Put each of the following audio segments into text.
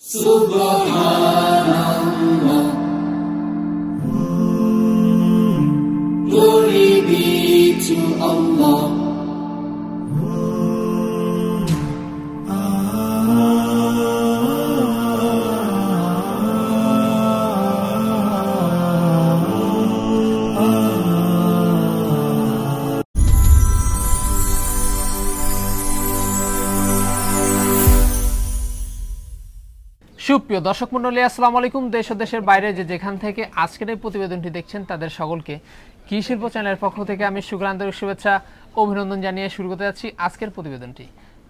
Subhanallah, glory be to Allah. সুপ্রিয় দর্শক মণ্ডলী, আসসালামু আলাইকুম। দেশ ও দেশের বাইরে যে যেখান থেকে আজকের এই প্রতিবেদনটি দেখছেন তাদের সকলকে কৃষি শিল্প চ্যানেলের পক্ষ থেকে আমি শুক্র আন্তরিক শুভেচ্ছা অভিনন্দন জানিয়ে শুরু করতে যাচ্ছি আজকের প্রতিবেদনটি।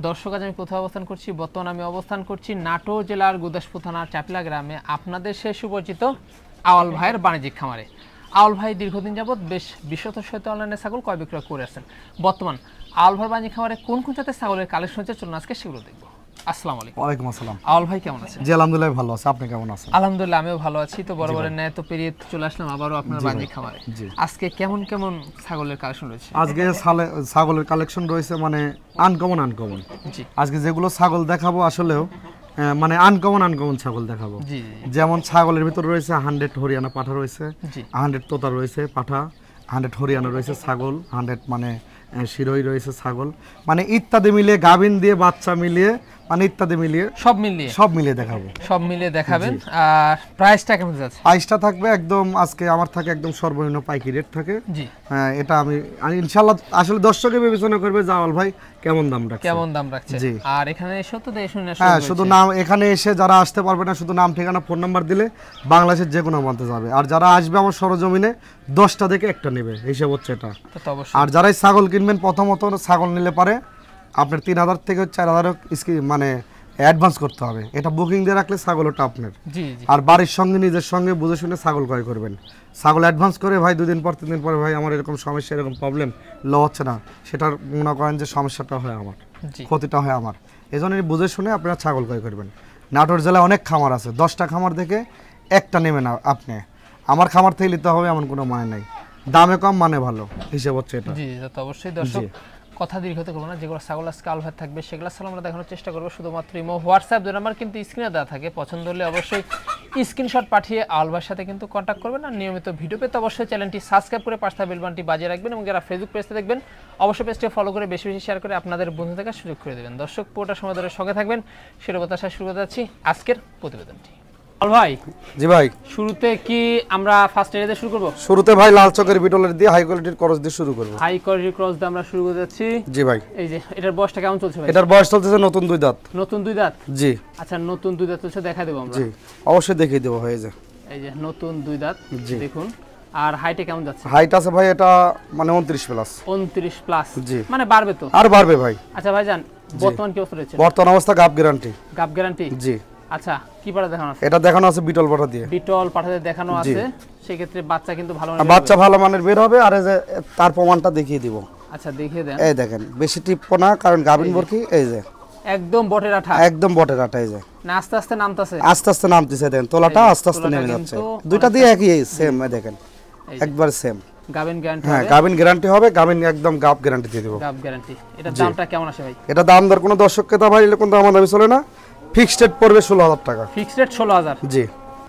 দর্শক, আজ আমি কোথাও অবস্থান করছি? বর্তমানে আমি অবস্থান করছি নাটোর জেলার গুদাসপুর থানার চাপলা গ্রামে আপনাদের সে সুপরিচিত আওয়াল ভাইয়ের বাণিজ্যিক খামারে। আওয়াল ভাই দীর্ঘদিন যাবৎ বেশ বিশ্বত সহিত অনলাইনে ছাগল ক্রয় বিক্রয় করে আসছেন। বর্তমান আওয়াল ভাইয়ের বাণিজ্যিক খামারে কোন কোন জাতের ছাগলের কালেকশন হচ্ছে চলুন আজকে সেগুলো দেখবো। আসসালামু আলাইকুম। ওয়ালাইকুম আসসালাম। আওয়াল ভাই কেমন আছেন? জি আলহামদুলিল্লাহ ভালো আছি, আপনি কেমন আছেন? আলহামদুলিল্লাহ আমিও ভালো আছি। তো বরাবরের ন্যায় তো পেরিয়ে চলে আসলাম আবারও আপনার বাণিজ্যিক খামারে। আজকে কেমন কেমন ছাগলের কালেকশন রয়েছে? আজকে ছাগলের কালেকশন রয়েছে মানে আনকমন। জি, আজকে যেগুলো ছাগল দেখাবো আসলেও মানে আনকমন ছাগল দেখাবো। জি, যেমন ছাগলের ভিতর রয়েছে 100 হরিয়ানা পাঠা রয়েছে, জি, 100 তোতা রয়েছে পাঠা, 100 হরিয়ানা রয়েছে ছাগল, 100 মানে শিরোই রয়েছে ছাগল, মানে ইত্যাদি মিলিয়ে গাভিন দিয়ে বাচ্চা মিলিয়ে মানে ইত্যাদি মিলিয়ে সব মিলিয়ে দেখাবেন। আর প্রাইসটা কেমন যাচ্ছে? প্রাইসটা থাকবে একদম আজকে আমার থাকে একদম সর্বনিম্ন পাইকারি রেট থাকে। জি, এটা আমি ইনশাআল্লাহ আসলে দর্শকে বিবেচনা করবে জাওয়াল ভাই কেমন দাম রাখছে। জি, আর এখানে এসে তো দেখে শুনে হ্যাঁ, শুধু নাম এখানে এসে যারা আসতে পারবে না শুধু নাম ঠিকানা ফোন নাম্বার দিলে বাংলাদেশের যে কোনো প্রান্তে যাবে। আর যারা আসবে আমার সরজমিনে 10টা থেকে একটা নেবে হিসাব হচ্ছে এটা। আর যারাই ছাগল কিনবেন প্রথমত ছাগল নিলে পারে আপনার 3000 থেকে 4000 মানে অ্যাডভান্স করতে হবে। এটা বুকিং দিয়ে রাখলে ছাগল ওটা আপনার। আর বাড়ির সঙ্গে নিজের সঙ্গে বুঝে শুনে ছাগল ক্রয় করবেন। ছাগল অ্যাডভান্স করে ভাই 2 দিন পর 3 দিন পরে ভাই আমার এরকম সমস্যা এরকম প্রবলেম হচ্ছে না, সেটার মনে করেন যে সমস্যাটা হয় আমার, ক্ষতিটা হয় আমার। এই জন্য বুঝে শুনে আপনারা ছাগল ক্রয় করবেন। নাটোর জেলায় অনেক খামার আছে, 10টা খামার থেকে একটা নেবে না আপনি। আমার খামার থেকে নিতে হবে এমন কোনো মানে নাই, দামে কম মানে ভালো হিসেব হচ্ছে এটা। জি, তো অবশ্যই দর্শক কথা দীর্ঘত করবো না, যেগুলো ছাগল আজকে আলভার থাকবে সেগুলো আমরা দেখানোর চেষ্টা করবো। শুধুমাত্র ইমো হোয়াটসঅ্যাপ 2 নাম্বার কিন্তু স্ক্রিনে দেওয়া থাকে, পছন্দ হলে অবশ্যই স্ক্রিনশট পাঠিয়ে আলভার সাথে কিন্তু কন্ট্যাক্ট করবেন। আর নিয়মিত ভিডিও পেতে অবশ্যই চ্যানেলটি সাবস্ক্রাইব করে পাশে থাকা বেল বাটনটি বাজিয়ে রাখবেন এবং যারা ফেসবুক পেজতে দেখবেন অবশ্যই পেজটি ফলো করে বেশি বেশি শেয়ার করে আপনাদের বন্ধু দেখার সুযোগ করে দেবেন। দর্শক পুরোটা সময় ধরে সঙ্গে থাকবেন, সেটা প্রত্যাশা শুরু করতে যাচ্ছি আজকের প্রতিবেদনটি। ভাই জি ভাই, শুরুতে কি আমরা ফার্স্ট এরিয়া দিয়ে শুরু করব? শুরুতে ভাই লাল চকের বিটলের দিয়ে হাই কোয়ালিটির ক্রস দিয়ে শুরু করব। হাই কোয়ালিটির ক্রস দিয়ে আমরা শুরু করতে যাচ্ছি। জি ভাই, এই যে এটার বয়সটা কেমন চলছে ভাই? এটার বয়স চলতেছে নতুন 2 দাঁত। নতুন 2 দাঁত? জি। আচ্ছা, নতুন 2 দাঁত চলছে, দেখা দেব আমরা। জি অবশ্যই দেখিয়ে দেব। হয়ে যায় এই যে নতুন 2 দাঁত দেখুন। আর হাইটে কেমন যাচ্ছে? হাইট আছে ভাই এটা মানে 29 প্লাস। 29 প্লাস? জি। মানে বাড়বে তো? আর বাড়বে ভাই। আচ্ছা ভাইজান, বর্তমান কি অবস্থা রয়েছে? বর্তমান অবস্থা গাব গ্যারান্টি। গাব গ্যারান্টি? জি। আচ্ছা, কি পাটা দেখানো আছে? এটা দেখানো আছে বিটল পাঠা দিয়ে। বিটল পাঠাতে দেখানো আছে, সেই ক্ষেত্রে বাচ্চা কিন্তু ভালো মানের, বাচ্চা ভালো মানের বের হবে। আর এই যে তার প্রমাণটা দেখিয়ে দিব। আচ্ছা, দেখিয়ে দেন। এই দেখেন, বেশি টিপো না কারণ গাবিন বরকি। এই যে একদম বটের আঠা, একদম বটের আঠা। এই যে না আস্তে আস্তে নামতাছে, আস্তে আস্তে নামতেছে। দেখেন তোলাটা আস্তে আস্তে নেমে যাচ্ছে। দুইটা দিয়ে একই সেম। দেখেন একবার সেম। গাবিন গ্যারান্টি? হ্যাঁ, গাবিন গ্যারান্টি হবে। গাবিন একদম গাব গ্যারান্টি দিয়ে দেব। গাব গ্যারান্টি। এটার দামটা কেমন আসে ভাই? এটা দাম দর কোনো দর্শককে তা ভাই এরকম দাম দামি চলে না। ফিক্সড রেট পড়বে 16000 টাকা। Fixed rate 16000? জি।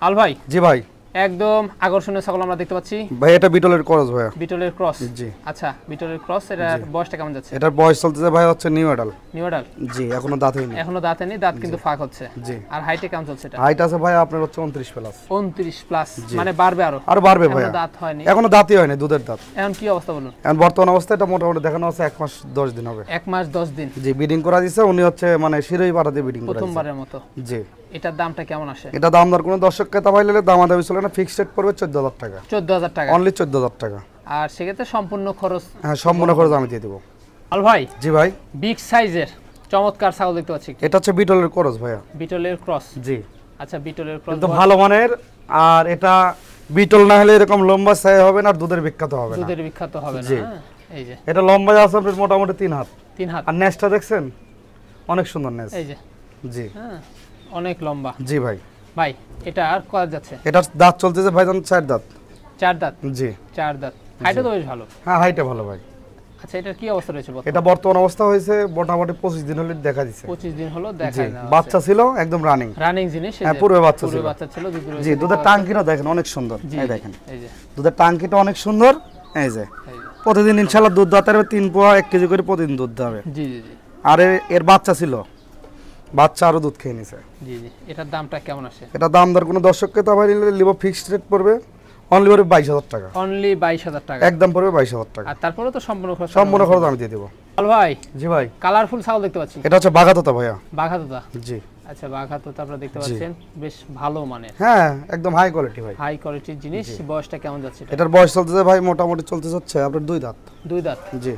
আল ভাই? জি ভাই, একদম আকর্ষণীয় ছাগল আমরা দেখতে পাচ্ছি ভাই। এটা বিটলের ক্রস ভাই। বিটলের ক্রস? জি। আচ্ছা, বিটলের ক্রস। এটার বয়সটা কেমন যাচ্ছে? এটার বয়স চলতেছে ভাই হচ্ছে নিউ অ্যাডাল। New adult? জি, এখনো দাঁত হয়নি। এখনো দাঁত হয়নি, দাঁত কিন্তু ফাঁক হচ্ছে। জি। আর হাইটে কেমন চলছে এটা? হাইট আছে ভাই আপনার হচ্ছে 29 প্লাস। 29 প্লাস মানে বাড়বে আরো? আর বাড়বে ভাই। এখনো দাঁত হয়নি? এখনো দাঁতই হয়নি, দুধের দাঁত। এখন কি অবস্থা বলুন? এখন বর্তমান অবস্থা এটা মোটামুটি দেখানো আছে 1 মাস 10 দিন হবে। 1 মাস 10 দিন? জি, বিডিং করা দিয়েছে উনি হচ্ছে মানে শিরোই পাড়া দিয়ে বিডিং করা দিয়েছে প্রথমবারের মতো। জি। এটার দামটা কেমন আসে? এটা দাম দর কোনো দর্শককে তা পাইলে দামাদামি চলে না। ফিক্সড রেট পড়বে 14000 টাকা। 14000 টাকা? অনলি 14000 টাকা। আর সেক্ষেত্রে সম্পূর্ণ খরচ? হ্যাঁ, সম্পূর্ণ খরচ আমি দিয়ে দেবো। আল ভাই? জি ভাই। বিগ সাইজের চমৎকার ছাগল দেখতে পাচ্ছি। এটা হচ্ছে বিটলের ক্রস ভাইয়া। বিটলের ক্রস? জি। আচ্ছা, বিটলের ক্রস কিন্তু ভালো মানের। আর এটা বিটল না হলে এরকম লম্বা সাইজ হবে না আর দুধের বিখ্যাত হবে না। দুধের বিখ্যাত হবে না। এই যে এটা লম্বা আছে মোটামুটি 3 হাত। 3 হাত? আর নেজটা দেখছেন অনেক সুন্দর নেজ। এই যে। জি। হ্যাঁ, অনেক লম্বা। জি ভাই। ভাই এটা আর কত যাচ্ছে? এটা দাঁত চলতেছে ভাইজান 4 দাঁত। 4 দাঁত? জি। 4 দাঁত। হাইটও তো বেশ ভালো। হ্যাঁ, হাইটটা ভালো ভাই। আচ্ছা এটা কি অবস্থা রয়েছে এটা বর্তমান অবস্থা হয়েছে মোটামুটি 25 দিন হলো দেখা দিচ্ছে। 25 দিন হলো দেখা দাও। বাচ্চা ছিল একদম রানিং জিনিস। হ্যাঁ পূর্বে বাচ্চা ছিল। পূর্বে বাচ্চা ছিল দুধ রয়েছে। জি দুধের টাঙ্কিটা দেখেন অনেক সুন্দর। এই দেখেন এই যে দুধের টাঙ্কিটা অনেক সুন্দর। এই যে প্রতিদিন ইনশাআল্লাহ দুধ দিতে হবে 3 পোয়া 1 কেজি করে প্রতিদিন দুধ দেবে। জি জি জি। আর এর বাচ্চা ছিল, বাচ্চা আরো দুধ খেয়ে নিছে। জি জি। এটার দামটা কেমন আসে? এটা দাম দর কোনো দর্শককে তো আবার লিবো ফিক্সড রেট পড়বে অনলি পড়বে 22000 টাকা। অনলি 22000 টাকা একদম পড়বে 22000 টাকা। আর তারপরে তো সম্পূর্ণ খরচ আমি দিয়ে দেব। আল ভাই। জি ভাই। কালারফুল ছাগল দেখতে পাচ্ছি। এটা হচ্ছে বাঘাতোতা ভাইয়া। বাঘাতোতা। জি। আচ্ছা বাঘাতোতা আপনারা দেখতে পাচ্ছেন বেশ ভালো মানের। হ্যাঁ একদম হাই কোয়ালিটি ভাই। হাই কোয়ালিটির জিনিস। বয়সটা কেমন যাচ্ছে এটা? এটার বয়স চলতেছে ভাই মোটামুটি চলতে যাচ্ছে আপনার 2 দাঁত। 2 দাঁত। জি।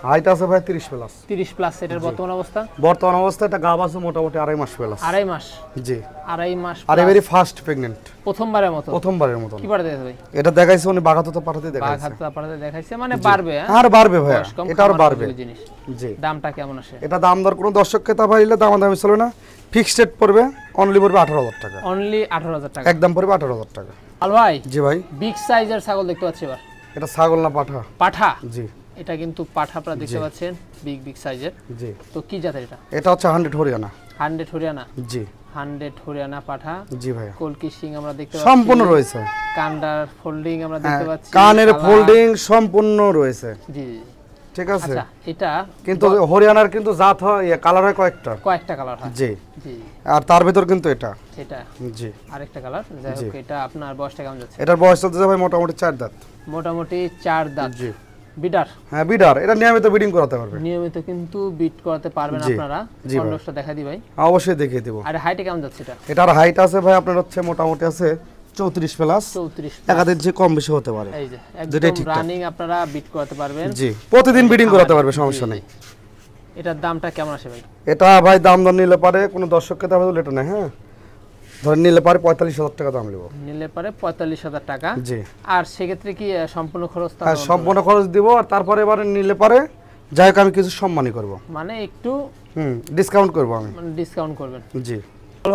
হাইট আছে ভাই 30 প্লাস। 30 প্লাস। এটার বর্তমান অবস্থা? বর্তমান অবস্থা এটা গাব আছে মোটামুটি 2.5 মাস প্লাস। 2.5 মাস। জি। 2.5 মাস। আর ভেরি ফাস্ট প্রেগন্যান্ট। প্রথমবারের মতো। কি পাঠাতে ভাই? এটা দেখাইছে উনি বাঘাতোতা পাঠাতে দেখাইছে। বাঘাতোতা পাঠাতে দেখাইছে মানে বাড়বে। আর বাড়বে ভাই। এটা আর বাড়বে। জি। দামটা কেমন আসে? এটা দাম দর কোনো দর্শককে তা পাইলে দামাদামি চলবে না। ফিক্সড রেট পড়বে অনলি পড়বে 18000 টাকা। অনলি 18000 টাকা। একদম পড়বে 18000 টাকা। আল ভাই। জি ভাই। বিগ সাইজের ছাগল দেখতে পাচ্ছি এবার। এটা ছাগল না পাঠা? পাঠা। জি। এটা কিন্তু পাঠা আপনারা দেখতে পাচ্ছেন বিগ সাইজের। জি। তো কি জাতের এটা? এটা হচ্ছে 100 হরিয়ানা। 100 হরিয়ানা। জি। 100 হরিয়ানা পাঠা। জি ভাই। কলকি সিং আমরা দেখতে পাচ্ছি। সম্পূর্ণ রয়েছে। কান্ডার ফোল্ডিং আমরা দেখতে পাচ্ছি। কানের ফোল্ডিং সম্পূর্ণ রয়েছে। জি। ঠিক আছে। আচ্ছা এটা কিন্তু হরিয়ানার কিন্তু জাত হয় কালার হয় কয়েকটা কালার হয়। জি। জি। আর তার ভিতর কিন্তু এটা জি আরেকটা কালার। যাই হোক এটা আপনার বয়সটা কেমন যাচ্ছে? এটার বয়স চলতেছে ভাই মোটামুটি 4 দাঁত। মোটামুটি 4 দাঁত। জি। বিডার? হ্যাঁ বিডার। এটা নিয়মিত ব্রিডিং করাতে পারবে। নিয়মিত কিন্তু বিট করাতে পারবেন আপনারা। কন্ডসটা দেখা দিই ভাই। অবশ্যই দেখিয়ে দেব। আর হাইট কেমন যাচ্ছে এটা? এটার হাইট আছে ভাই আপনার হচ্ছে মোটামুটি আছে 34 প্লাস। 34 1 ইঞ্চি কম বেশি হতে পারে। এই যে একদম রানিং আপনারা বিট করাতে পারবেন। জি। প্রতিদিন ব্রিডিং করাতে পারবে সমস্যা নেই। এটার দামটা কেমন আসে ভাই? এটা ভাই দাম দর নিলে পারে কোনো দর্শককে দাম দিলে এটা না। হ্যাঁ ধরেন নিলে পারে 45000 টাকা দাম নেব। নিলে পারে 45000 টাকা। জি। আর সেক্ষেত্রে কি সম্পূর্ণ খরচ? হ্যাঁ সম্পূর্ণ খরচ দিব। আর তারপরে এবারে নিলে পারে যাই হোক আমি কিছু সম্মানই করব। মানে একটু ডিসকাউন্ট করব আমি। মানে ডিসকাউন্ট করবেন। জি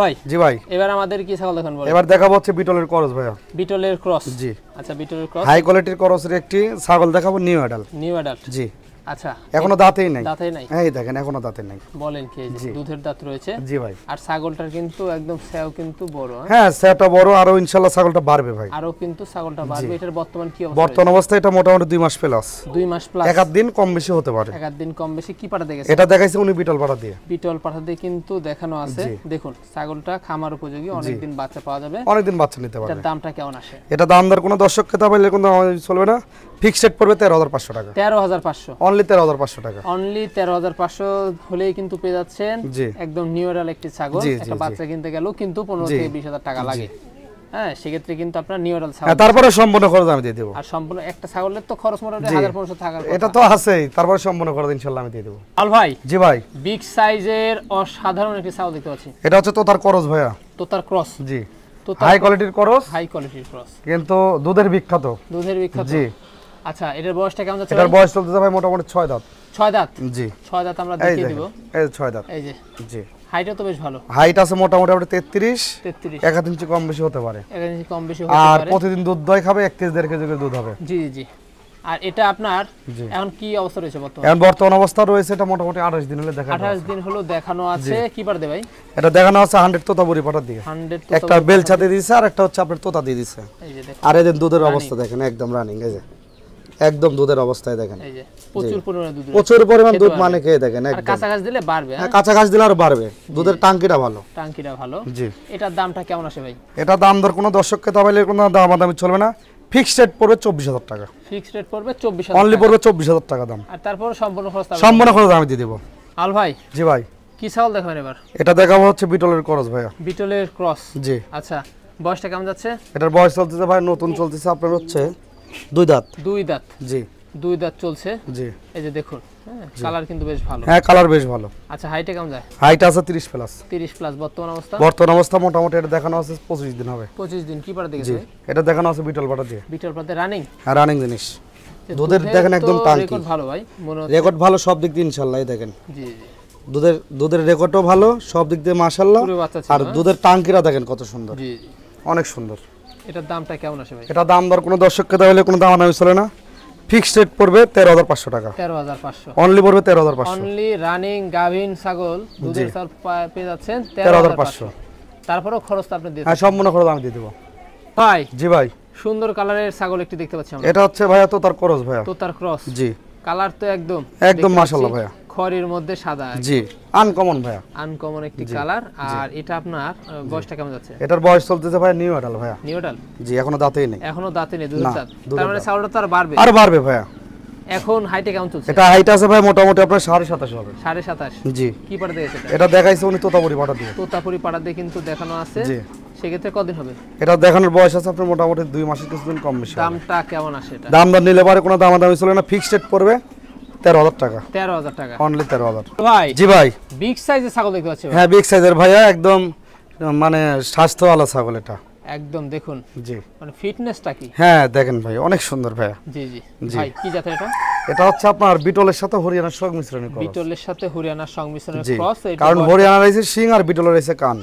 ভাই। জি ভাই। এবার আমাদের কি ছাগল দেখুন বলেন। এবার দেখাবো হচ্ছে বিটলের ক্রস ভাইয়া। বিটলের ক্রস। জি। আচ্ছা বিটলের ক্রস। হাই কোয়ালিটির ক্রসের একটি ছাগল দেখাবো নিউ অ্যাডাল্ট। জি। আচ্ছা এখনো দাঁতেই নাই। দাঁতেই নাই? এই দেখেন এখনো দাঁতে নাই। বলেন কি এই যে দুধের দাঁত রয়েছে? জি ভাই। আর ছাগলটার কিন্তু একদম সেও কিন্তু বড়। হ্যাঁ সেটা বড় আর ইনশাআল্লাহ ছাগলটা বাড়বে ভাই। আরো কিন্তু ছাগলটা বাড়বে। এটার বর্তমান কি অবস্থা? বর্তমান অবস্থা এটা মোটামুটি 2 মাস প্লাস। 2 মাস প্লাস। এক আধ দিন কম বেশি হতে পারে। এক আধ দিন কম বেশি। কি পাঠা দেখেছে? এটা দেখাইছে উনি বিটল পাঠা দিয়ে। বিটল পাঠা দিয়ে কিন্তু দেখানো আছে। দেখুন ছাগলটা খামার উপযোগী, অনেক দিন বাচ্চা পাওয়া যাবে। অনেক দিন বাচ্চা নিতে পারবে। এটার দামটা কেমন আসে? এটা দাম দর কোনো দর্শককে তা পাইলে কোনো চলবে না। ফিক্সড রেট পড়বে 13500 টাকা। 13500। অনলি 13500 টাকা। অনলি 13500 হলেই কিন্তু পেয়ে যাচ্ছেন একদম নিউরাল একটি ছাগল। একটা বাচ্চা কিনতে গেলেও কিন্তু 15 থেকে 20000 টাকা লাগে। হ্যাঁ সেক্ষেত্রে কিন্তু আপনার নিউরাল ছাগল। তারপরে সম্পূর্ণ খরচ আমি দিয়ে দেব। আর সম্পূর্ণ একটা ছাগলের তো খরচ মোটামুটি 1500 টাকার কথা। এটা তো আছেই। তারপরে সম্পূর্ণ খরচ ইনশাআল্লাহ আমি দিয়ে দেব। আল ভাই। জি ভাই। বিগ সাইজের অসাধারণ একটি ছাগল দেখতে পাচ্ছি। এটা হচ্ছে তোতার ক্রস ভাইয়া। তোতার ক্রস। জি। হাই কোয়ালিটির ক্রস। হাই কোয়ালিটির ক্রস। কিন্তু দুধের বিখ্যাত। জি। আচ্ছা এটার বয়সটা কেমন যাচ্ছে? এটার বয়স চলতেছে ভাই মোটামুটি 6 দাঁত। 6 দাঁত? জি। 6 দাঁত আমরা দেখিয়ে দিব। এই 6 দাঁত। এই যে। জি। হাইটও তো বেশ ভালো। হাইট আছে মোটামুটি 33। 1 ইঞ্চি কম বেশি হতে পারে। 1 ইঞ্চি কম বেশি হতে পারে। আর প্রতিদিন দুধ দই খাবে 1 কেজি 1.5 কেজি করে দুধ হবে। জি জি। আর এটা আপনার এখন কি অবস্থা রয়েছে বর্তমানে? এখন বর্তমান অবস্থা রয়েছে এটা মোটামুটি 28 দিন হলো দেখানো। 28 দিন হলো দেখানো আছে। কি পার দে ভাই? এটা দেখানো আছে 100 তোতাপুরি পাটা দিয়ে। 100 তোতা। একটা বেলচা দিয়ে দিয়েছে আর একটা হচ্ছে আপনার তোতা দিয়ে দিয়েছে। এই যে দেখুন। আর এই যে দুধের অবস্থা দেখেন একদম রানিং। এই যে একদম দুধের অবস্থায় দেখেন। এই যে প্রচুর পরিমাণে দুধ। প্রচুর পরিমাণ দুধ মানে খেয়ে দেখেন একদম। আর কাঁচা ঘাস দিলে বাড়বে। হ্যাঁ কাঁচা ঘাস দিলে আর বাড়বে। দুধের টাঙ্কিটা ভালো। টাঙ্কিটা ভালো। জি। এটার দামটা কেমন আসে ভাই? এটা দাম দর কোনো দর্শককে দাবাইলে কোনো দামাদামি চলবে না। ফিক্সড রেট পড়বে 24000 টাকা। ফিক্সড রেট পড়বে 24000 অনলি পড়বে 24000 টাকা দাম। আর তারপর সম্পূর্ণ খরচ সম্পূর্ণ খরচ আমি দিয়ে দেব। আল ভাই। জি ভাই। কি ছাগল দেখাবেন এবার? এটা দেখাবো হচ্ছে বিটলের ক্রস ভাইয়া। বিটলের ক্রস। জি। আচ্ছা বয়সটা কেমন যাচ্ছে? এটার বয়স চলতেছে ভাই নতুন চলতেছে আপনার হচ্ছে 2 দাঁত। 2 দাঁত। জি। 2 দাঁত চলছে। জি। এই যে দেখুন কালার কিন্তু বেশ ভালো। হ্যাঁ কালার বেশ ভালো। আচ্ছা হাইটে কেমন যায়? হাইট আছে 30 প্লাস। 30 প্লাস বর্তমান অবস্থা? বর্তমান অবস্থা মোটামুটি এটা দেখানো আছে 25 দিন হবে। 25 দিন কি পারে দেখেছে? এটা দেখানো আছে বিটল পাটা দিয়ে। বিটল পাতে রানিং? হ্যাঁ রানিং জিনিস। দুধের দেখেন একদম টাঙ্কি। রেকর্ড ভালো ভাই মনে হচ্ছে। রেকর্ড ভালো সব দিক দিয়ে ইনশাআল্লাহ। এই দেখেন। জি জি। দুধের রেকর্ডও ভালো সব দিক দিয়ে মাশাআল্লাহ। আর দুধের টাঙ্কিটা দেখেন কত সুন্দর। জি জি। অনেক সুন্দর। এটার দামটা কেমন আসে ভাই? এটা দাম দর কোনো দর্শককে দেওয়া হলে কোনো দাম আমি চলে না। ফিক্সড রেট পড়বে 13500 টাকা। 13500 অনলি পড়বে 13500। অনলি রানিং গাভিন ছাগল দুধের চাল পেয়ে যাচ্ছেন 13500। তারপরেও খরচটা আপনি দিয়ে হ্যাঁ সম্পূর্ণ খরচ আমি দিয়ে দেব ভাই। জি ভাই। সুন্দর কালারের ছাগল একটি দেখতে পাচ্ছি আমরা। এটা হচ্ছে ভাইয়া তোতার ক্রস ভাইয়া। তোতার ক্রস। জি। কালার তো একদম মাশাআল্লাহ ভাইয়া। খয়েরির মধ্যে সাদা। জি আনকমন ভাইয়া। আনকমন একটি কালার। আর এটা আপনার বয়সটা কেমন যাচ্ছে? এটার বয়স চলতেছে ভাইয়া নিউ অ্যাডাল ভাইয়া। New adult. জি এখনো দাঁতেই নেই। এখনো দাঁতে নেই দুধের দাঁত। তার মানে ছাগলটা তো আর বাড়বে। আর বাড়বে ভাইয়া। এখন হাইটে কেমন চলছে? এটা হাইট আছে ভাই মোটামুটি আপনার 27.5 হবে। 27.5। জি। কি পাড়া দিয়েছে এটা? এটা দেখাইছে উনি তোতাপুরি পাড়া দিয়ে। তোতাপুরি পাড়া দিয়ে কিন্তু দেখানো আছে। জি। সেক্ষেত্রে কতদিন হবে? এটা দেখানোর বয়স আছে আপনার মোটামুটি 2 মাসের কিছুদিন কম বেশি। দামটা কেমন আসে এটা? দাম দর নিলে পরে কোনো দামাদামি চলে না, ফিক্সড রেট পড়বে 13000 টাকা। 13000 টাকা। অনলি 13000। ভাই। জি ভাই। বিগ সাইজের ছাগল দেখতে পাচ্ছি। হ্যাঁ বিগ সাইজের ভাইয়া, একদম মানে স্বাস্থ্যওয়ালা ছাগল এটা। একদম দেখুন। জি। মানে ফিটনেসটা কি? হ্যাঁ দেখেন ভাই অনেক সুন্দর ভাইয়া। জি জি। ভাই কি জাতের এটা? এটা হচ্ছে আপনার বিটলের সাথে হরিয়ানার সংমিশ্রণের ক্রস। বিটলের সাথে হরিয়ানার সংমিশ্রণের ক্রস। এটা কারণ হরিয়ানার রয়েছে শিং আর বিটলের রয়েছে কান।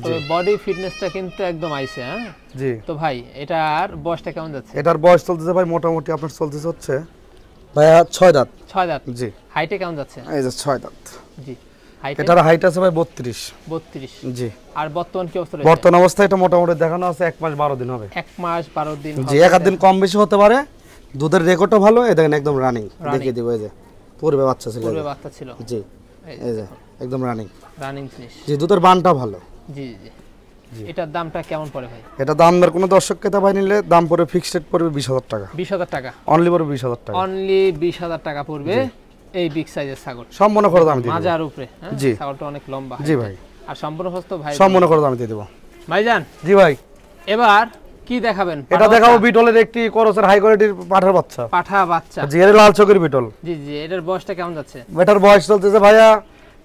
তবে বডি ফিটনেসটা কিন্তু একদম আইছে। হ্যাঁ জি। তো ভাই এটার বয়সটা কেমন যাচ্ছে? এটার বয়স চলতেছে ভাই মোটামুটি আপনার চলতেছে হচ্ছে ভাইয়া 6 দাঁত। 6 দাঁত। জি। হাইটে কেমন যাচ্ছে? এই যে 6 দাঁত। জি। হাইটে? এটার হাইট আছে ভাই 32। 32। জি। আর বর্তমান কি অবস্থা রয়েছে? বর্তমান অবস্থা এটা মোটামুটি দেখানো আছে 1 মাস 12 দিন হবে। 1 মাস 12 দিন হবে। জি। এক দিন কম বেশি হতে পারে। দুধের রেকর্ডও ভালো। এই দেখেন একদম রানিং। দেখিয়ে দিব এই যে পূর্বে বাচ্চা ছিল। পূর্বে বাচ্চা ছিল। জি। এই যে একদম রানিং। রানিং জিনিস। জি দুধের বানটা ভালো। জি জি। এটার দামটা কেমন পড়ে ভাই? এটা দাম দর কোনো দর্শক ক্রেতা ভাই নিলে দাম পড়বে ফিক্সড রেট পড়বে 20000 টাকা। 20000 টাকা। অনলি পড়বে 20000 টাকা। অনলি 20000 টাকা পড়বে এই বিগ সাইজের ছাগল। সম্পূর্ণ খরচ আমি দিয়ে দেব। মাজার উপরে। হ্যাঁ জি। ছাগলটা অনেক লম্বা। জি ভাই। আর সম্পূর্ণ খরচ তো ভাই। সম্পূর্ণ খরচ আমি দিয়ে দেব ভাইজান। জি ভাই। এবার কি দেখাবেন? এটা দেখাবো বিটলের একটি করসের হাই কোয়ালিটির পাঠার বাচ্চা। পাঠা বাচ্চা। জি এর লাল চোখের বিটল। জি জি। এটার বয়সটা কেমন যাচ্ছে? এটার বয়স চলতেছে ভাইয়া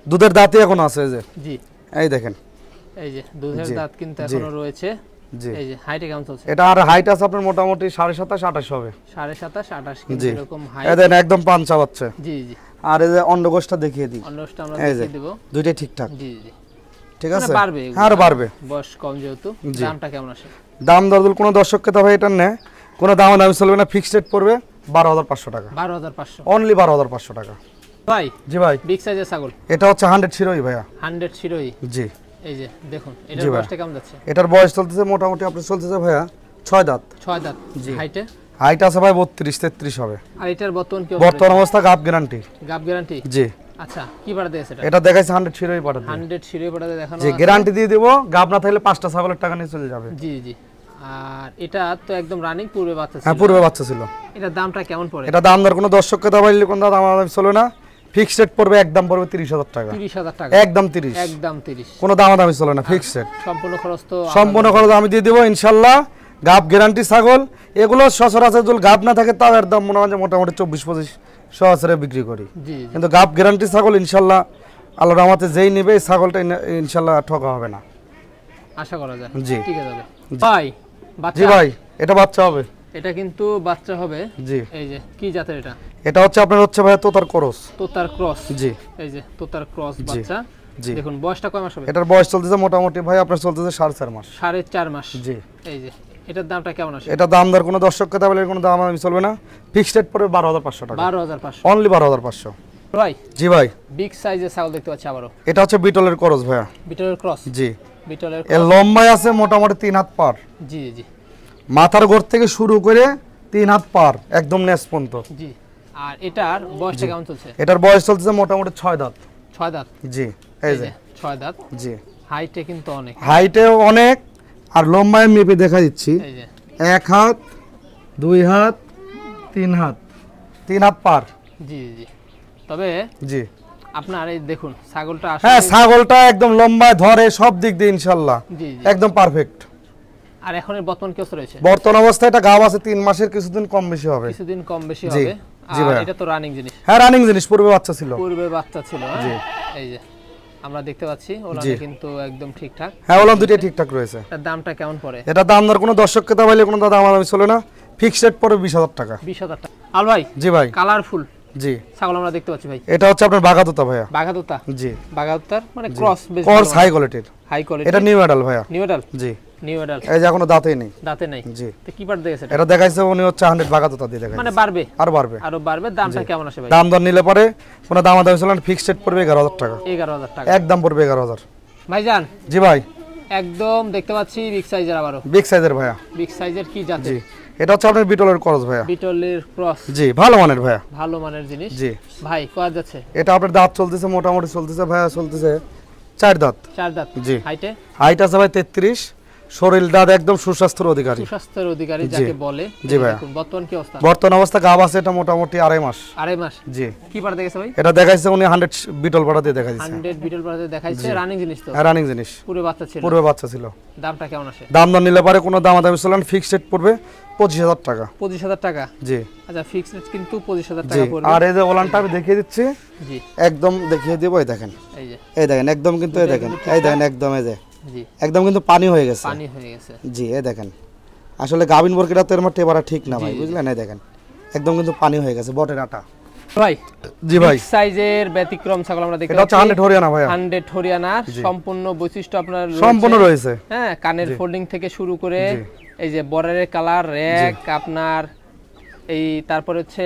দুধের দাঁতই এখন আছে এই যে। জি। এই দেখেন। এই যে দুধের দাঁত কিন্তু এখনো রয়েছে। জি। এই যে হাইটে কেমন চলছে? এটা আর হাইট আছে আপনার মোটামুটি 27.5 28 হবে। 27.5 28 কিন্তু এরকম হাইট। এই দেখেন একদম পাঞ্চা বাচ্চা। জি জি। আর এই যে অন্ডকোষটা দেখিয়ে দিই। অন্ডকোষটা আমরা দেখিয়ে দেব। দুইটাই ঠিকঠাক। জি জি। ঠিক আছে। বাড়বে। আর বাড়বে। বয়স কম যেহেতু। দামটা কেমন আসে? দাম দরদুল কোনো দর্শক ক্রেতা ভাই এটা নেয় কোনো দাম চলবে না, ফিক্সড রেট পড়বে 12500 টাকা। 12500। অনলি 12500 টাকা। ভাই। জি ভাই। বিগ সাইজের ছাগল। এটা হচ্ছে 100 শিরোই ভাইয়া। 100 শিরোই। জি। এই যে দেখুন এটার বয়সটা কেমন যাচ্ছে? এটার বয়স চলতেছে মোটামুটি আপনার চলতেছে ভাইয়া 6 দাঁত। 6 দাঁত। জি। হাইটে? হাইট আছে ভাই 32 33 হবে। আর এটার বর্তমান কি বর্তমান অবস্থা গাব গ্যারান্টি। গাব গ্যারান্টি? জি। আচ্ছা কি পাড়া দিয়েছে এটা? এটা দেখাইছে 100 শিরোই পাড়া দিয়ে। 100 শিরোই পাড়া দিয়ে দেখানো জি আছে। গ্যারান্টি দিয়ে দেব, গাব না থাকলে 5টা ছাগলের টাকা নিয়ে চলে যাবে। জি জি। আর এটা তো একদম রানিং পূর্বে বাচ্চা ছিল। হ্যাঁ পূর্বে বাচ্চা ছিল। এটার দামটা কেমন পড়ে? এটা দাম দর কোনো দর্শক ক্রেতা ভাই কোন দাম চলে না, ফিক্সড রেট পড়বে একদম পড়বে 30000 টাকা। 30000 টাকা। একদম 30। একদম 30। কোনো দামাদামি চলে না, ফিক্সড রেট। সম্পূর্ণ খরচ তো সম্পূর্ণ খরচ আমি দিয়ে দেব ইনশাআল্লাহ। গাব গ্যারান্টি ছাগল এগুলো সচরাচর যদি গাব না থাকে তাও এর দাম মনে হয় মোটামুটি 24-25 সহজে বিক্রি করি। জি। কিন্তু গাব গ্যারান্টি ছাগল ইনশাআল্লাহ আল্লাহর রহমতে যেই নেবে এই ছাগলটা ইনশাআল্লাহ ঠকা হবে না। আশা করা যায়। জি। ঠিক আছে ভাই। বাচ্চা? জি ভাই এটা বাচ্চা হবে। এটা কিন্তু বাচ্চা হবে। জি। এই যে কি জাতের এটা? এটা হচ্ছে আপনার হচ্ছে ভাই তোতার ক্রস। তোতার ক্রস। জি। এই যে তোতার ক্রস বাচ্চা। জি। দেখুন বয়সটা কয় মাস হবে? এটার বয়স চলতেছে মোটামুটি ভাই আপনার চলতেছে 4.5 মাস। 4.5 মাস। জি। এই যে এটার দামটা কেমন আসে? এটা দাম দর কোনো দর্শক ক্রেতা বলে কোনো দাম আমি চলবে না, ফিক্সড রেট পড়বে 12500 টাকা। 12500। অনলি 12500। ভাই। জি ভাই। বিগ সাইজের ছাগল দেখতে পাচ্ছি আবারো। এটা হচ্ছে বিটলের ক্রস ভাইয়া। বিটলের ক্রস। জি। বিটলের এর লম্বায় আছে মোটামুটি 3 হাত পার। জি জি। মাথার গোড় থেকে শুরু করে 3 হাত পার একদম নেস পর্যন্ত। জি। আর এটার বয়সটা কেমন চলছে? এটার বয়স চলতেছে মোটামুটি 6 দাঁত। 6 দাঁত। জি। এই যে 6 দাঁত। জি। হাইটে কিন্তু অনেক। হাইটেও অনেক আর লম্বায় মেপে দেখা দিচ্ছি। এই যে 1 হাত 2 হাত 3 হাত 3 হাত পার। জি জি। তবে জি আপনার এই দেখুন ছাগলটা আসলে হ্যাঁ ছাগলটা একদম লম্বায় ধরে সব দিক দিয়ে ইনশাআল্লাহ জি জি একদম পারফেক্ট। আর এখন এর বর্তমান কি অবস্থা রয়েছে? বর্তমান অবস্থায় এটা গাব আছে 3 মাসের, কিছুদিন কম বেশি হবে। কিছুদিন কম বেশি জি, হবে। জি আর ভাইয়া। এটা তো রানিং জিনিস। হ্যাঁ রানিং জিনিস, পূর্বে বাচ্চা ছিল। পূর্বে বাচ্চা ছিল। হ্যাঁ? জি। এই যে আমরা দেখতে পাচ্ছি ওলানে কিন্তু একদম ঠিকঠাক। হ্যাঁ ওলান দুটোই ঠিকঠাক রয়েছে। এর দামটা কেমন পড়ে? এটা দাম দর কোনো দর্শক ক্রেতা বলে কোনো দাম আমি চলে না, ফিক্সড রেট পড়বে 20000 টাকা। 20000 টাকা। আল ভাই। জি ভাই। কালারফুল জি ছাগল আমরা দেখতে পাচ্ছি ভাই। এটা হচ্ছে আপনার বাগাদোতা ভাইয়া। বাগাদোতা। জি। বাগাদোতার মানে ক্রস বেস। ক্রস হাই কোয়ালিটির। High quality. এটা নিউ অ্যাডাল ভাইয়া। New adult. জি। New adult. এই যে এখনো দাঁতেই নেই। দাঁতে নাই। জি। তো কি পার দেখেছে এটা দেখাইছে উনি হচ্ছে 100 বাগাততা দিয়ে দেখাইছে। মানে বাড়বে আরো বাড়বে। আরো বাড়বে। দামটা কেমন আসে ভাই? দাম দর নিলে পরে কোনো দামাদামি চলে না, ফিক্সড রেট পড়বে 11000 টাকা। 11000 টাকা একদম পড়বে 11000। ভাইজান। জি ভাই। একদম দেখতে পাচ্ছি বিগ সাইজের, আবারো বিগ সাইজের ভাইয়া। বিগ সাইজের কি জাতের? জি, এটা হচ্ছে আপনার বিটলের ক্রস ভাইয়া। বিটলের ক্রস। জি, ভালো মানের ভাইয়া। ভালো মানের জিনিস। জি ভাই কয় যাচ্ছে? এটা আপনার দাঁত চলতেছে মোটামুটি চলতেছে ভাইয়া, চলতেছে 4 দাঁত। 4 দাঁত। জি। হাইট আছে ভাই 33। শরীর দাঁত একদম সুস্বাস্থ্যের অধিকারী। সুস্বাস্থ্যের অধিকারী যাকে বলে। জি ভাই। বর্তমান কি অবস্থা? বর্তমান অবস্থা গাব আছে এটা মোটামুটি 2.5 মাস। 2.5 মাস। জি। কি পার দেখেছে ভাই? এটা দেখাইছে উনি 100 বিটল পাড়া দিয়ে দেখাইছে। 100 বিটল পাড়া দিয়ে দেখাইছে। রানিং জিনিস তো? হ্যাঁ, রানিং জিনিস। পুরো বাচ্চা ছিল? পুরো বাচ্চা ছিল। দামটা কেমন আসে? দাম দর নিলে পারে কোনো দামাদামি চলে না, ফিক্সড রেট পড়বে 25000 টাকা। 25000 টাকা? জি। আচ্ছা, ফিক্সড রেট কিন্তু 25000 টাকা পড়বে। আর এই যে ওলানটা আমি দেখিয়ে দিচ্ছি। জি। একদম দেখিয়ে দেব। এই দেখেন, এই দেখেন একদম কিন্তু, এই দেখেন, এই দেখেন একদম, এই যে জি একদম কিন্তু পানি হয়ে গেছে। পানি হয়ে গেছে। জি, এই দেখেন আসলে গাবিন বরকিটা তো এর মধ্যে টেবারা ঠিক না ভাই, বুঝলেন? এই দেখেন একদম কিন্তু পানি হয়ে গেছে, বটের আটা। ভাই। জি ভাই। সাইজের ব্যতিক্রম ছাগল আমরা দেখতে পাচ্ছি। এটা 100 হরিয়ানা ভাই। 100 হরিয়ানা। সম্পূর্ণ বৈশিষ্ট্য আপনার সম্পূর্ণ রয়েছে। হ্যাঁ, কানের ফোল্ডিং থেকে শুরু করে এই যে বর্ডারের কালার, র‍্যাক আপনার এই, তারপর হচ্ছে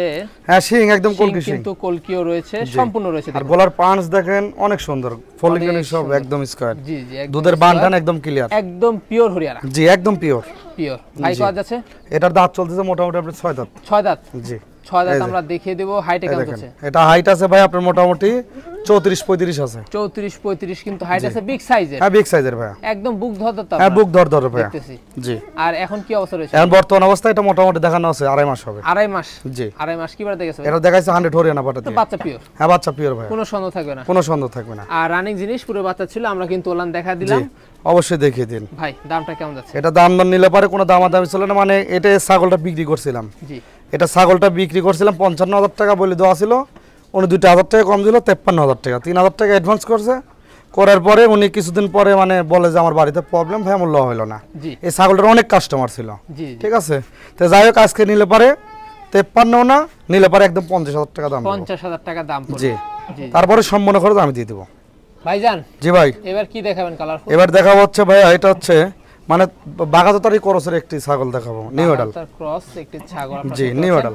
হ্যাঁ শিং একদম কলকি শিং, কিন্তু কলকিও রয়েছে, সম্পূর্ণ রয়েছে। আর গলার পাঁচ দেখেন অনেক সুন্দর, ফোল্ডিং এর সব একদম স্কয়ার। জি জি, দুধের বানটান একদম ক্লিয়ার, একদম পিওর হরিয়ানা। জি একদম পিওর। ভাই কত যাচ্ছে? এটার দাঁত চলতেছে মোটামুটি আপনার 6 দাঁত। 6 দাঁত। জি 6 দাঁত আমরা দেখিয়ে দেব। হাইটে কেমন আছে? এটা হাইট আছে ভাই আপনার মোটামুটি 34-35 আছে। 34-35 কিন্তু হাইট আছে, বিগ সাইজের। হ্যাঁ বিগ সাইজের ভাই, একদম বুক ধর ধর। হ্যাঁ বুক ধর ধর ভাই। জি। আর এখন কি অবস্থা রয়েছে? এখন বর্তমান অবস্থা এটা মোটামুটি দেখানো আছে 2.5 মাস হবে। 2.5 মাস? জি। 2.5 মাস কি বার দেখেছো? এটা দেখাইছে 100 হরিয়ানা পাটা দিয়ে। বাচ্চা পিওর? হ্যাঁ বাচ্চা পিওর ভাই, কোনো সন্দেহ থাকবে না। কোনো সন্দেহ থাকবে না। আর রানিং জিনিস পুরো বাচ্চা ছিল, আমরা কিন্তু ওলান দেখা দিলাম। অবশ্যই দেখিয়ে দিন ভাই। দামটা কেমন যাচ্ছে? এটা দাম দর নিলে পারে কোনো দামাদামি চলে না, মানে এটা ছাগলটা বিক্রি করছিলাম। জি। এটা ছাগলটা বিক্রি করছিলাম 55000 টাকা বলে দেওয়া ছিল, উনি 2000 টাকা কম দিল, 53000 টাকা। 3000 টাকা অ্যাডভান্স করছে, করার পরে উনি কিছুদিন পরে মানে বলে যে আমার বাড়িতে প্রবলেম, ভাই আমার ল হইলো না। এই ছাগলটার অনেক কাস্টমার ছিল, ঠিক আছে। তো যাই হোক আজকে নিলে পারে 53 না, নিলে পারে একদম 50000 টাকা দাম। 50000 টাকা দাম পড়বে। জি। তারপরে সম্পূর্ণ খরচ আমি দিয়ে দেব। ভাইজান। জি ভাই। এবার কি দেখাবেন কালারফুল? এবার দেখাবো হচ্ছে ভাই, এটা হচ্ছে মানে বাগাততারি ক্রসের একটি ছাগল দেখাবো, নিউ অ্যাডাল ক্রস একটি ছাগল আপনারা। জি, নিউ অ্যাডাল।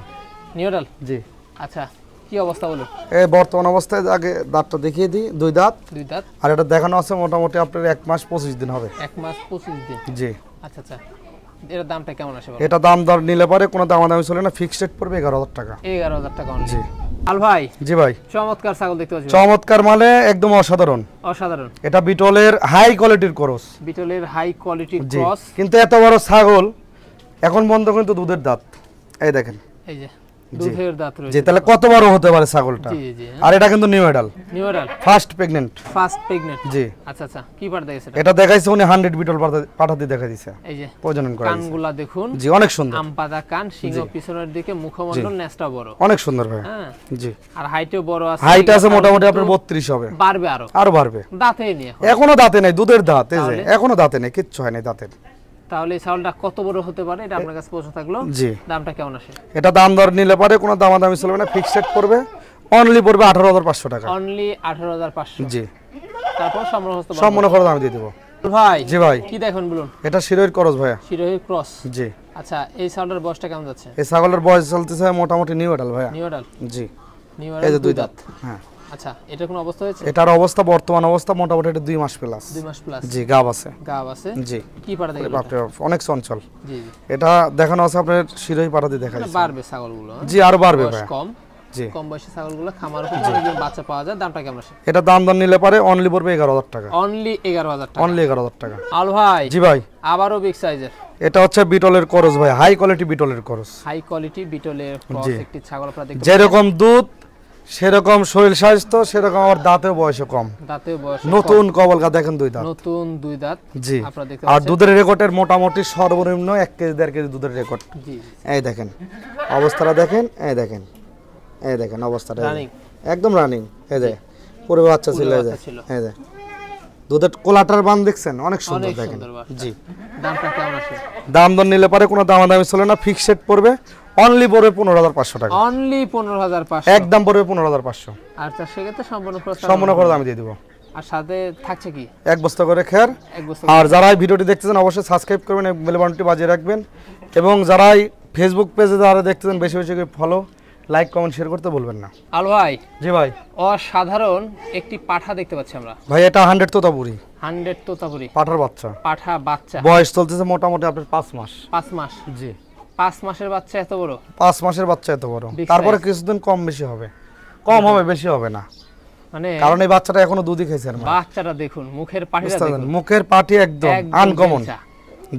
New adult. জি। আচ্ছা, কি অবস্থা বলুন? এই বর্তমান অবস্থায় আগে দাঁতটা দেখিয়ে দিই, 2 দাঁত। 2 দাঁত। আর এটা দেখানো আছে মোটামুটি আপনার 1 মাস 25 দিন হবে। 1 মাস 25 দিন। জি। আচ্ছা আচ্ছা, এর দামটা কেমন আসে বলুন? এটা দাম দর নিলে পারে কোনো দামাদামি চলে না, ফিক্সড রেট পড়বে 11000 টাকা। 11000 টাকা অনলি। জি। আল ভাই। জি ভাই। চমৎকার ছাগল দেখতে পাচ্ছি। চমৎকার মানে একদম অসাধারণ। অসাধারণ। এটা বিটলের হাই কোয়ালিটির ক্রস। বিটলের হাই কোয়ালিটির ক্রস। কিন্তু এত বড় ছাগল এখন বন্ধ কিন্তু দুধের দাঁত, এই দেখেন। এই যে দুধের দাঁত রয়েছে। জি, তাহলে কত বড় হতে পারে ছাগলটা। জি জি। আর এটা কিন্তু new adult. New adult. First pregnant. First pregnant. জি। আচ্ছা আচ্ছা, কি পার দেখেছে? এটা দেখাইছে উনি 100 বিটল পাঠা দিয়ে দেখা দিয়েছে। এই যে প্রজনন করে কানগুলা দেখুন। জি, অনেক সুন্দর। আমপাতা কান, সিংহ পিছনের দিকে, মুখমণ্ডল নেসটা বড়। অনেক সুন্দর ভাই। হ্যাঁ। জি। আর হাইটও বড় আছে। হাইট আছে মোটামুটি আপনার 32 হবে। বাড়বে আরো বাড়বে। দাঁতে নিয়ে এখনো দাঁতে নাই, দুধের দাঁত, এই যে এখনো দাঁতে নাই, কিচ্ছু হয় নাই দাঁতের। তাহলে এই ছাগলটা কত বড় হতে পারে এটা আপনার কাছে প্রশ্ন থাকলো। জি। দামটা কেমন আসে? এটা দাম দর নিলে পারে কোনো দামাদামি চলবে না, ফিক্সড রেট পড়বে, অনলি পড়বে 18500 টাকা। অনলি 18500। জি। তারপর সম্পূর্ণ খরচ আমি দিয়ে দেব। ভাই। জি ভাই। কি দেখুন বলুন? এটা শিরোহির ক্রস ভাইয়া। শিরোহির ক্রস। জি। আচ্ছা, এই ছাগলের বয়সটা কেমন যাচ্ছে? এই ছাগলের বয়স চলতেছে মোটামুটি নিউ অ্যাডাল ভাইয়া। New adult. জি। নিউ এই অ্যাডাল যে 2 দাঁত। হ্যাঁ। আচ্ছা, এটা কোন অবস্থা হয়েছে? এটার অবস্থা বর্তমান অবস্থা মোটামুটি এটা 2 মাস প্লাস। 2 মাস প্লাস। জি, গাব আছে। গাব আছে। জি। কি পাড়া দেখেন? বাপরে অনেক চঞ্চল। জি জি। এটা দেখানো আছে আপনার শিরোহি পাড়া দিয়ে দেখাইছে। বাড়বে ছাগলগুলো। জি, আরো বাড়বে ভাই। কম। জি। কম বয়সী ছাগলগুলো খামার উপরে অনেকদিন বাচ্চা পাওয়া যায়। দামটা কেমন আসে? এটা দাম দর নিলে পারে অনলি পড়বে 11000 টাকা। অনলি 11000 টাকা। অনলি 11000 টাকা। আল ভাই। জি ভাই। আবারও বিগ সাইজের। এটা হচ্ছে বিটলের ক্রস ভাই, হাই কোয়ালিটি বিটলের ক্রস। হাই কোয়ালিটি বিটলের ক্রস একটি ছাগল আপনারা দেখতে যেরকম দুধ সেরকম শরীর স্বাস্থ্য, সেরকম আমার দাঁতেও বয়স কম। দাঁতেও বয়স নতুন কবলগা দেখেন 2 দাঁত। নতুন 2 দাঁত। জি। আপনারা দেখতে আর দুধের রেকর্ডের মোটামুটি সর্বনিম্ন 1 কেজি 1.5 কেজি দুধের রেকর্ড। জি। এই দেখেন অবস্থাটা দেখেন, এই দেখেন, এই দেখেন অবস্থাটা একদম রানিং। এই যে পুরো বাচ্চা ছিল, এই যে এই যে দুধের কোলাটার বান দেখছেন, অনেক সুন্দর দেখেন। জি। দামটা কেমন আসে? দাম দর নিলে পারে কোনো দামাদামি চলে না, ফিক্সড রেট পড়বে, অনলি পড়বে 15500 টাকা। অনলি 15500। একদম পড়বে 15500। আর তার সেক্ষেত্রে সম্পূর্ণ খরচ আমি দিয়ে দেব। আর সাথে থাকছে কি 1 বস্তা করে খের। আর যারা এই ভিডিওটি দেখতেছেন অবশ্যই সাবস্ক্রাইব করবেন এবং বেল বাটনটি বাজিয়ে রাখবেন, এবং যারা ফেসবুক পেজে যারা দেখতেছেন বেশি বেশি করে ফলো, লাইক, কমেন্ট, শেয়ার করতে ভুলবেন না। আলো ভাই। জি ভাই। অসাধারণ একটি পাঠা দেখতে পাচ্ছি আমরা ভাই। এটা 100 তোতাপুরি। 100 তোতাপুরি পাঠার বাচ্চা। পাঠা বাচ্চা। বয়স চলতেছে মোটামুটি আপনার 5 মাস। 5 মাস। জি। 5 মাসের বাচ্চা এত বড়? 5 মাসের বাচ্চা এত বড়। তারপরে কিছুদিন কম বেশি হবে, কম হবে বেশি হবে না, মানে কারণ এই বাচ্চাটা এখনো দুধই খাইছে না। বাচ্চাটা দেখুন, মুখের পাটিটা দেখুন, মুখের পাটি একদম আনকমন।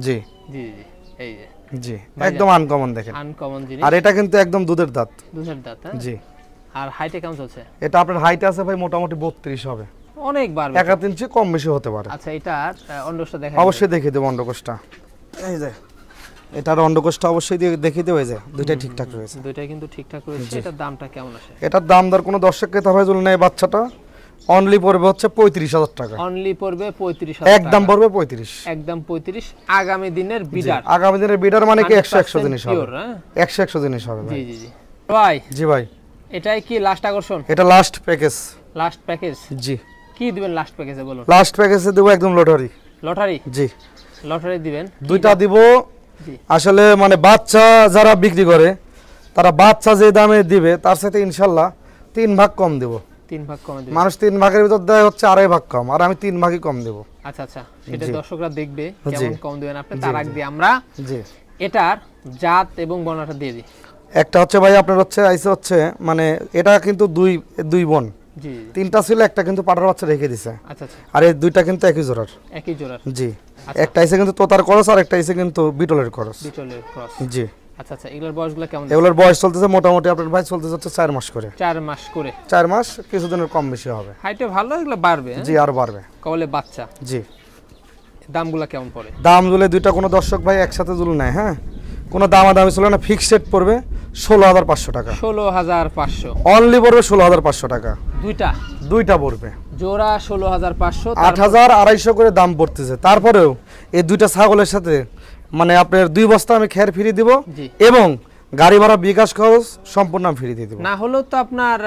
জি জি জি, এই যে জি একদম আনকমন দেখেন, আনকমন জিনিস। আর এটা কিন্তু একদম দুধের দাঁত। দুধের দাঁত। জি। আর হাইটে কেমন চলছে? এটা আপনার হাইট আছে ভাই মোটামুটি 32 হবে। অনেক বাড়বে, 1 ইঞ্চি কম বেশি হতে পারে। আচ্ছা, এটার অন্ডকোষটা দেখাই। অবশ্যই দেখিয়ে দেব অন্ডকোষটা। এই যে এটার অন্ডকোষটা অবশ্যই দেখিয়ে দেব। এই যে দুইটাই ঠিকঠাক রয়েছে, দুইটাই কিন্তু ঠিকঠাক রয়েছে। এটার দামটা কেমন আসে? এটার দাম দর কোনো দর্শক ক্রেতা ভাই জন্য এই বাচ্চাটা অনলি পড়বে হচ্ছে 35,000 টাকা। অনলি পড়বে 35,000 টাকা। একদম পড়বে 35। একদম 35। আগামী দিনের বিডার। আগামী দিনের বিডার মানে কি 100 জিনিস হবে। 100 জিনিস হবে ভাই। জি জি জি ভাই। জি ভাই। এটাই কি লাস্ট আকর্ষণ? এটা লাস্ট প্যাকেজ। Last package. জি। কি দিবেন লাস্ট প্যাকেজে বলুন? লাস্ট প্যাকেজে দেব একদম লটারি। লটারি? জি। লটারি দিবেন। দুইটা দিব। জি। আসলে মানে বাচ্চা যারা বিক্রি করে তারা বাচ্চা যে দামে দিবে তার সাথে ইনশাআল্লাহ 3 ভাগ কম দেব। 3 ভাগ কম দেব। মানুষ 3 ভাগের ভিতর দেয় হচ্ছে 2.5 ভাগ কম, আর আমি 3 ভাগই কম দেব। আচ্ছা আচ্ছা, সেটা দর্শকরা দেখবে কেমন কম দিবেন আপনি। তার আগে আমরা জি এটার জাত এবং বর্ণনাটা দিয়ে দিই। একটা হচ্ছে ভাই আপনার হচ্ছে আইসে হচ্ছে মানে এটা কিন্তু দুই বোন। জি। 3টা ছিল, একটা কিন্তু পাটার বাচ্চা রেখে দিছে। আচ্ছা আচ্ছা। আর এই দুইটা কিন্তু একই জোড়ার। একই জোড়ার। জি। একটা আইসে কিন্তু তোতার ক্রস আর একটা আইসে কিন্তু বিটলের ক্রস। বিটলের ক্রস। জি। আচ্ছা আচ্ছা, এগুলোর বয়সগুলো কেমন? এগুলোর বয়স চলতেছে মোটামুটি আপনার ভাই চলতেছে হচ্ছে 4 মাস করে। 4 মাস করে। 4 মাস, কিছুদিনের কম বেশি হবে। হাইটে ভালো, এগুলো বাড়বে। জি, আর বাড়বে। কবলে বাচ্চা। জি। দামগুলো কেমন পড়ে? দাম জুলে দুইটা কোনো দর্শক ভাই একসাথে জুল নেয়, হ্যাঁ কোনো দামাদামি ছিল না, ফিক্সড রেট পড়বে 16,500 টাকা। 16,500 অনলি পড়বে 16,500 টাকা। দুইটা পড়বে জোড়া 16,500। 8,250 করে দাম পড়তেছে। তারপরেও এই দুইটা ছাগলের সাথে মানে আপনার 2 বস্তা আমি খের ফ্রি দিব, এবং গাড়ি ভাড়া বিকাশ খরচ সম্পূর্ণ আমি ফ্রি দিয়ে দেব। না হলেও তো আপনার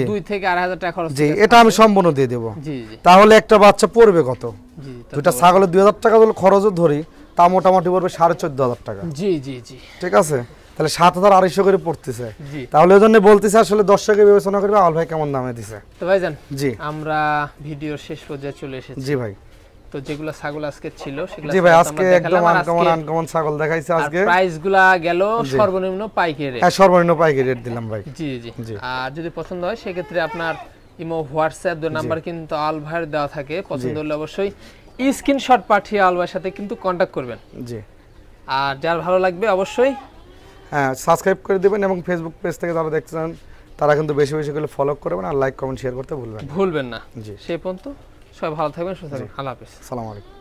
2 থেকে 2,500 টাকা খরচ। জি, এটা আমি সম্পূর্ণ দিয়ে দেব। জি জি। তাহলে একটা বাচ্চা পড়বে কত? জি, দুইটা ছাগলের 2,000 টাকা যদি খরচও ধরি তা মোটামুটি পড়বে 14,500 টাকা। জি জি জি। ঠিক আছে, তাহলে 7,250 করে পড়তেছে। তাহলে ওই জন্য বলতেছে আসলে দর্শকের বিবেচনা করবে আল ভাই কেমন দামে দিছে। তো ভাইজান, জি আমরা ভিডিওর শেষ পর্যায়ে চলে এসেছি। জি ভাই। তো যেগুলো ছাগল আজকে ছিল সেগুলো জি ভাই, আজকে একদম আনকমন ছাগল দেখাইছে। আজকে প্রাইসগুলো গেল সর্বনিম্ন পাইকারি রেট। হ্যাঁ, সর্বনিম্ন পাইকারি রেট দিলাম ভাই। জি জি। আর যদি পছন্দ হয় সেক্ষেত্রে আপনার ইমো, হোয়াটসঅ্যাপ দুই নাম্বার কিন্তু আল ভাইয়ের দেওয়া থাকে। পছন্দ হলে অবশ্যই স্ক্রিনশট পাঠিয়ে আল ভাইয়ের সাথে কিন্তু কন্টাক্ট করবেন। জি। আর যার ভালো লাগবে অবশ্যই হ্যাঁ সাবস্ক্রাইব করে দিবেন, এবং ফেসবুক পেজ থেকে যারা দেখছেন তারা কিন্তু বেশি বেশি করে ফলো করবেন, আর লাইক, কমেন্ট, শেয়ার করতে ভুলবেন না। জি। সেই পর্যন্ত সবাই ভালো থাকবেন, সুস্থ থাকবেন। আল্লাহ হাফেজ। আসসালামু আলাইকুম।